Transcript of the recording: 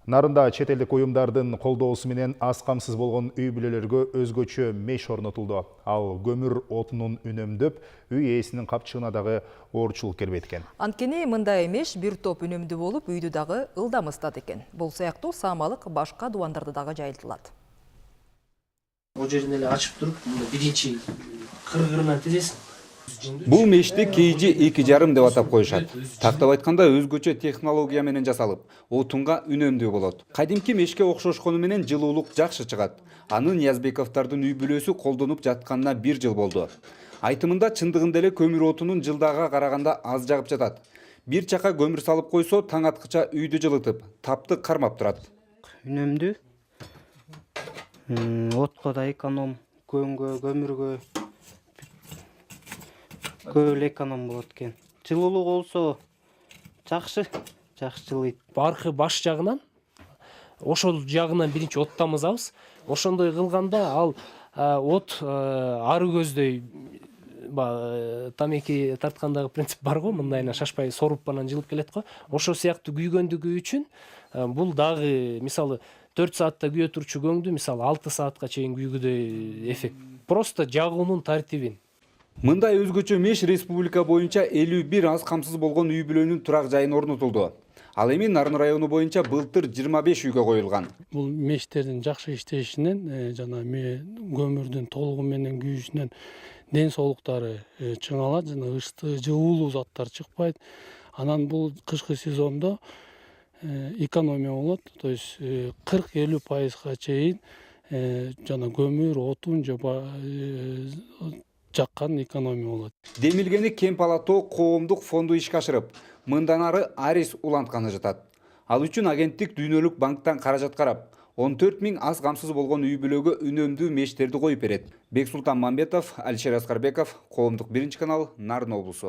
Нарында чет элдик уюмдардын колдоосу менен аз камсыз болгон үй бүлөлөргө өзгөчө меш орнотулду. Ал көмүр отунун үнөмдөп, үй ээсинин капчыгына дагы оорчулук келбейт экен. Анткени мындай меш бир топ үнөмдүү болуп, үйдү дагы ылдам ысытат экен. Бул сыяктуу саамалык башка дубандарды дагы жайылтылат. О жерин эле ачып туруп, биринчи кыргырынан тизесиң. Бул мешти кейжи 2,5 деп атап коюшат. Тактап айтканда өзгөчө технология менен жасалып, отунга үнөмдүү болот. Кадимки мешке окшошкону менен жылуулук жакшы чыгат. Аны Ниязбековдордун үй бүлөсү колдонуп жатканына 1 жыл болду. Айтымында чындыгында эле көмүр отунун жылдага караганда аз жагып жатат. Бир чака көмүр салып койсо, таң аткыча үйдү жылытып, тапты кармап турат. Үнөмдүү, отко да эконом, көңгө, көмүргө көп эле эконом болот экен. Жылуулук болсо жакшы жылыйт. Аркы баш жагынан ошол жагынан биринчи оттамызабыз. Ошондой кылганда ал от ары көздөй тамеки тарткандагы принцип бар го, мындайына шашпай соруп анан жылып келет го. Ошо сыяктуу күйгөндүгү үчүн бул дагы мисалы 4 саатта күйө турчу көңдү мисалы 6 саатка чейин күйгүдөй эффект. Просто жагуунун тартибин. Мындай өзгөчө меш республика боюнча 51 аз камсыз болгон үй бүлөнүн турак жайын орнотулду. Ал эми Нарын району боюнча былтыр 25 үйгө коюлган. Бул мештердин жакшы иштешинен жана көмүрдүн толугу менен күйүшүнөн ден соолуктары чыңалат, жана ысты жылуулуу заттар чыкпайт. Анан бул кышкы сезондо экономия болот, то есть 40-50% чейин жана көмүр, отун жаккан экономия болот. Демилгени Кем Палатоо коомдук фонду ишке ашырып, мындан ары Арис улантканы жатат. Ал үчүн агенттик Дүйнөлүк банктан каражат карап, 14 000 аз камсыз болгон үй бүлөгө үнөмдүү мештерди коюп берет. Бексултан Мамбетов, Алишер Аскарбеков, коомдук 1 канал, Нарын облусу.